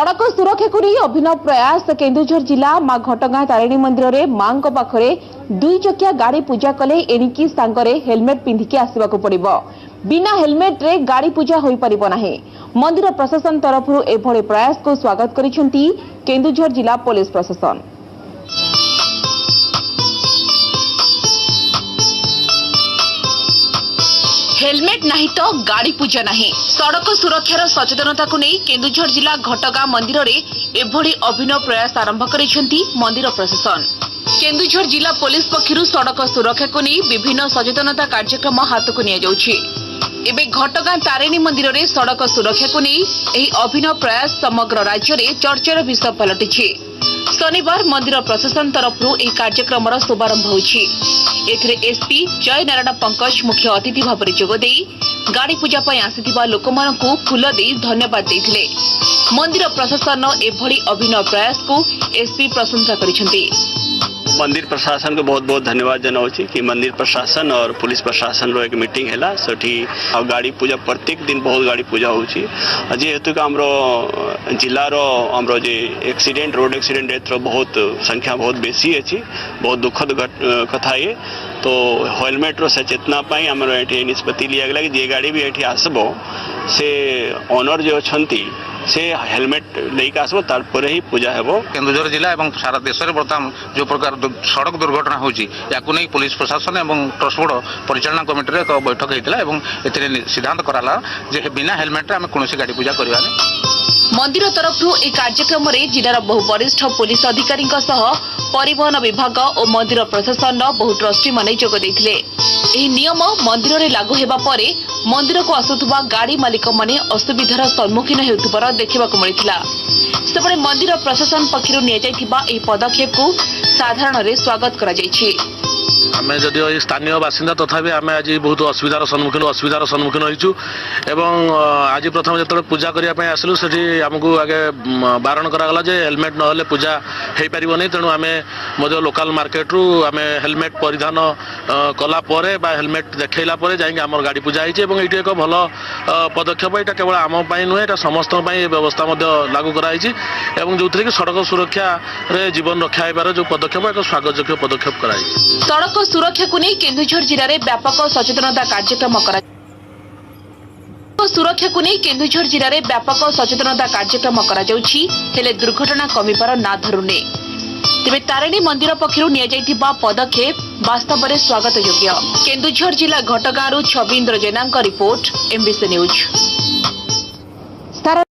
सड़क सुरक्षा को नहीं अभिनव प्रयास केन्दुझर जिला मां घटगां तारिणी मंदिर में मां पाखरे दुई चकिया गाड़ी पूजा कले एणिकी सांगरे हेलमेट पिंधिकी आसवाक पड़िबो। बिना हेलमेट रे गाड़ी पूजा होई परिबो नाही। मंदिर प्रशासन तरफ एभली प्रयास को स्वागत करिसेंती केन्दुझर जिला पुलिस प्रशासन। हेलमेट नहीं तो गाड़ी पूजा नहीं। सड़क सुरक्षार सचेतनता को नहीं केन्दुझर जिला घटगां मंदिर में एभली अभिनव प्रयास आरंभ करिसेंती मंदिर प्रशासन। केन्दुझर जिला पुलिस पक्षरु सड़क सुरक्षा को नहीं विभिन्न सचेतनता कार्यक्रम हाथ को निया जाउछि। एबे घटगां तारिणी मंदिर में सड़क सुरक्षा को नहीं एही अभिनव प्रयास समग्र राज्य में चर्चार विषय पलटिछि। शनिवार मंदिर प्रशासन तरफ यह कार्यक्रम शुभारंभ होछि। एथिरे एसपी जय नारायण पंकज मुख्य अतिथि भाव में जोगदे गाड़ी पूजा पर आसिथिबा लोकमानंकु फूल दे धन्यवाद देथिले। मंदिर प्रशासन एभली अभिनव प्रयास को एसपी प्रशंसा करिसेंती। मंदिर प्रशासन को बहुत बहुत धन्यवाद जनाऊँ कि मंदिर प्रशासन और पुलिस प्रशासन रो एक मीटिंग है सेठी गाड़ी पूजा प्रत्येक दिन बहुत गाड़ी पूजा होची। जेहेतु हमरो जिलार हमरो जे एक्सीडेंट रोड एक्सीडेंट डेथ बहुत संख्या बहुत बेसी अच्छी बहुत दुखद कथा ये तो हेलमेट रो सचेतना पाई हमरो एठी निष्पत्ति लिया गला कि जे गाड़ी भी एठी आसबो से ओनर जो छंती से हेलमेट लेके आसबो तारपर ही पूजा हेबो। केन्दुझर जिला एवं सारा देश में बर्तमान जो प्रकार सड़क दुर्घटना होची याकु नहीं पुलिस प्रशासन एवं ट्रस्ट बोर्ड परिचालना कमिटी रे एक बैठक हेतिला एवं एथिरे सिद्धांत कराला जे बिना हेलमेट रे हम कोनोसी गाड़ी पूजा करबा नै। मंदिर तरफ ए कार्यक्रम रे जिलार बहु वरिष्ठ पुलिस अधिकारी परिवहन विभाग और मंदिर प्रशासन बहु ट्रस्टी माने जोग देथिले। एही नियम मंदिर रे लागू हेबा परे मंदिर को आसुथुबा गाड़ी मालिक माने असुविधार सम्मुखीन हेउथुबार देखिबाक मिलिथिला। सेबळे मंदिर प्रशासन पक्षरु निया जायथिबा एही पदक्षेप को साधारण रे स्वागत करा जायछि। आम जदिव स्थानीय बासिंदा तथापि आम आज बहुत असुविधार सम्मुखीन होइछु एवं आज प्रथम जो पूजा करने आसलु से आमको आगे बारण करागला जे हेलमेट नहले पूजा हो पार नहीं। तेणु आम लोकाल मार्केट रु आम हेलमेट परिधान कला परे बा हेलमेट देखला परे जाइए आम गाड़ी पूजा होइछि एवं ये एक भल पदक्षेप। यहाँ केवल आम नुहे ये समस्त व्यवस्था लागू कराई एवं जो थी कि सड़क सुरक्षा रे जीवन रक्षा होबार जो पदक्षेप एक स्वागतयोग्य पदक्षेप कराई। सड़क सुरक्षा को नहीं केन्दुझर जिले में व्यापक सचेतनता कार्यक्रम सुरक्षा को नहीं केन्दुझर जिले में व्यापक सचेतनता कार्यक्रम हेले दुर्घटना कमिबार ना धरुने। तेबे तारिणी मंदिर पक्षरु निया जायथिबा पदक्षेप वास्तव में स्वागत योग्य। केन्दुझर जिला घटगां छबिन्द्र जेना रिपोर्ट एमबीसी न्यूज।